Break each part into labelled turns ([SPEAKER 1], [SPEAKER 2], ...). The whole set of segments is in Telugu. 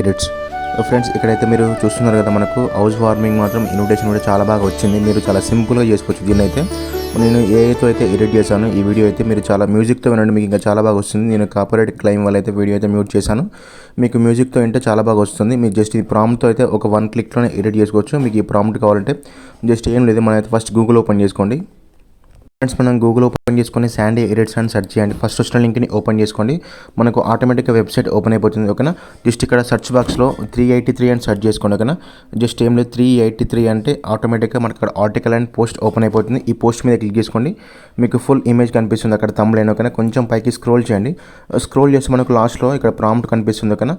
[SPEAKER 1] ఎడిట్స్ ఫ్రెండ్స్ ఇక్కడైతే మీరు చూస్తున్నారు కదా మనకు హౌస్ వార్మింగ్ మాత్రం ఇన్విటేషన్ కూడా చాలా బాగా వచ్చింది. మీరు చాలా సింపుల్గా చేసుకోవచ్చు దీన్ని అయితే. నేను ఏఐతో అయితే ఎడిట్ చేశాను ఈ వీడియో అయితే. మీరు చాలా మ్యూజిక్తో వినండి, మీకు ఇంకా చాలా బాగా వస్తుంది. నేను కాపీరైట్ క్లెయిమ్ వల్ల అయితే వీడియో అయితే మ్యూట్ చేశాను. మీకు మ్యూజిక్తో వింటే చాలా బాగా వస్తుంది. మీరు జస్ట్ ఈ ప్రాంప్ట్తో అయితే ఒక 1 క్లిక్లోనే ఎడిట్ చేసుకోవచ్చు. మీకు ఈ ప్రాంప్ట్ కావాలంటే జస్ట్ ఏం లేదు, మనం అయితే ఫస్ట్ గూగుల్ ఓపెన్ చేసుకోండి. ఫ్రెండ్స్ మనం గూగుల్ ఓపెన్ చేసుకొని శాండీ ఎడిట్స్ అని సెర్చ్ చేయండి. ఫస్ట్ వచ్చిన లింక్ని ఓపెన్ చేసుకోండి, మనకు ఆటోమేటిక్గా వెబ్సైట్ ఓపెన్ అయిపోతుంది. ఓకేనా, జస్ట్ ఇక్కడ సెర్చ్ బాక్స్లో 383 అని సెర్చ్ చేసుకోండి. ఓకేనా, జస్ట్ ఏం లేదు 383 అంటే ఆటోమేటిక్గా మనకు అక్కడ ఆర్టికల్ అండ్ పోస్ట్ ఓపెన్ అయిపోతుంది. ఈ పోస్ట్ మీద క్లిక్ చేసుకోండి, మీకు ఫుల్ ఇమేజ్ కనిపిస్తుంది అక్కడ థంబ్నెయిల్. ఓకేనా, కొంచెం పైకి స్క్రోల్ చేయండి. స్క్రోల్ చేస్తే మనకు లాస్ట్లో ఇక్కడ ప్రాంప్ట్ కనిపిస్తుంది. ఓకేనా,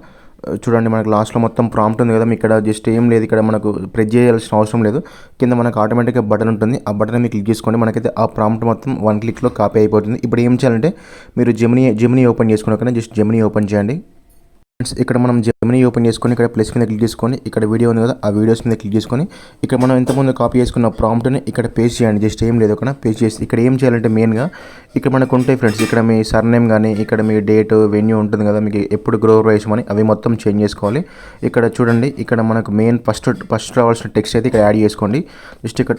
[SPEAKER 1] చూడండి మనకు లాస్ట్లో మొత్తం ప్రాంప్ట్ ఉంది కదా. మీకు ఇక్కడ జస్ట్ ఏం లేదు, ఇక్కడ మనకు ప్రెస్ చేయాల్సిన అవసరం లేదు. కింద మనకు ఆటోమేటిక్గా బటన్ ఉంటుంది, ఆ బటన్ మీరు క్లిక్ చేసుకోండి. మనకైతే ఆ ప్రాంప్ట్ మొత్తం 1 క్లిక్లో కాపీ అయిపోతుంది. ఇప్పుడు ఏం చేయాలంటే మీరు జెమినీ ఓపెన్ చేసుకుని, ఓకేనా, జస్ట్ జెమినీ ఓపెన్ చేయండి. ఫ్రెండ్స్ ఇక్కడ మనం జెమినీ ఓపెన్ చేసుకొని ఇక్కడ ప్లస్ మీద క్లిక్ చేసుకొని ఇక్కడ వీడియో ఉంది కదా, ఆ వీడియోస్ మీద క్లిక్ చేసుకొని ఇక్కడ మనం ఇంతకుముందు కాపీ చేసుకున్న ప్రాంప్ట్ని ఇక్కడ పేస్ట్ చేయండి. జస్ట్ ఏం లేదు, ఓకేనా, పేస్ట్ చేసి ఇక్కడ ఏం చేయాలంటే మెయిన్గా ఇక్కడ మనకు ఉంటాయి ఫ్రెండ్స్, ఇక్కడ మీ సర్నేమ్ కానీ ఇక్కడ మీ డేట్ వెన్యూ ఉంటుంది కదా, మీకు ఎప్పుడు గ్రో రైస్ అని అవి మొత్తం చేంజ్ చేసుకోవాలి. ఇక్కడ చూడండి, ఇక్కడ మనకు మెయిన్ ఫస్ట్ రావాల్సిన టెక్స్ట్ అయితే ఇక్కడ యాడ్ చేసుకోండి. జస్ట్ ఇక్కడ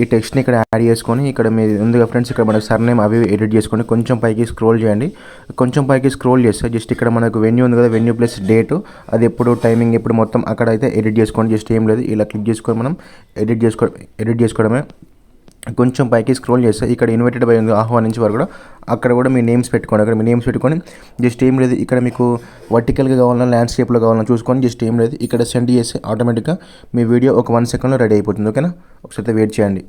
[SPEAKER 1] ఈ టెక్స్ట్ని ఇక్కడ యాడ్ చేసుకొని ఇక్కడ మీరు ఉంది ఫ్రెండ్స్, ఇక్కడ మనకు సర్నేమ్ అవి ఎడిట్ చేసుకోండి. కొంచెం పైకి స్క్రోల్ చేయండి. కొంచెం పైకి స్క్రోల్ చేస్తే జస్ట్ ఇక్కడ మనకు వెన్యూ ఉంది కదా, వెన్యూ ప్లస్ డేట్, అది ఎప్పుడు టైమింగ్ ఎప్పుడు మొత్తం అక్కడ అయితే ఎడిట్ చేసుకోండి. జస్ట్ ఏం లేదు, ఇలా క్లిక్ చేసుకొని మనం ఎడిట్ చేసుకోవడమే. కొంచెం పైకి స్క్రోల్ చేస్తే ఇక్కడ ఇన్వైటెడ్ బై ఉంది, ఆహ్వానించే వారు కూడా, అక్కడ కూడా మీ నేమ్స్ పెట్టుకోండి. అక్కడ మీ నేమ్స్ పెట్టుకొని జస్ట్ ఏం లేదు, ఇక్కడ మీకు వర్టికల్గా కావాలన్నా ల్యాండ్స్కేప్లో కావాలన్నా చూసుకొని జస్ట్ ఏం లేదు ఇక్కడ సెండ్ చేస్తే ఆటోమేటిక్గా మీ వీడియో ఒక 1 సెకండ్లో రెడీ అయిపోతుంది. ఓకేనా, ఒకసారి వెయిట్ చేయండి.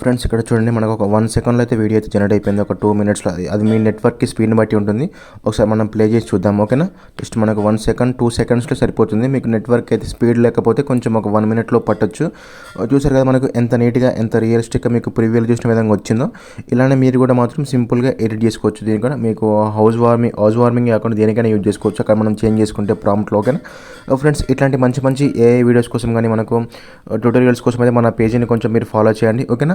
[SPEAKER 1] ఫ్రెండ్స్ ఇక్కడ చూడండి, మనకు ఒక 1 సెకండ్లో అయితే వీడియో అయితే జనరేట్ అయిపోయింది, ఒక 2 మినిట్స్లో. అది మీ నెట్వర్క్కి స్పీడ్ని బట్టి ఉంటుంది. ఒకసారి మనం ప్లే చేసి చూద్దాం. ఓకేనా, జస్ట్ మనకు 1 సెకండ్ 2 సెకండ్స్లో సరిపోతుంది. మీకు నెట్వర్క్ అయితే స్పీడ్ లేకపోతే కొంచెం ఒక 1 మినిట్లో పట్టొచ్చు. చూసారు కదా మనకు ఎంత నీట్గా ఎంత రియలిస్టిక్గా మీకు ప్రివ్యూలు చూసిన విధంగా వచ్చిందో. ఇలానే మీరు కూడా మాత్రం సింపుల్గా ఎడిట్ చేసుకోవచ్చు. దీని కూడా మీకు హౌస్ వార్మింగ్ కాకుండా దేనికైనా యూజ్ చేసుకోవచ్చు. అక్కడ మనం చేంజ్ చేసుకుంటే ప్రాంప్ట్లో. ఓకేనా ఫ్రెండ్స్, ఇట్లాంటి మంచి ఏఐ వీడియోస్ కోసం కానీ మనకు ట్యూటోరియల్స్ కోసం అయితే మన పేజీని కొంచెం మీరు ఫాలో చేయండి. ఓకేనా.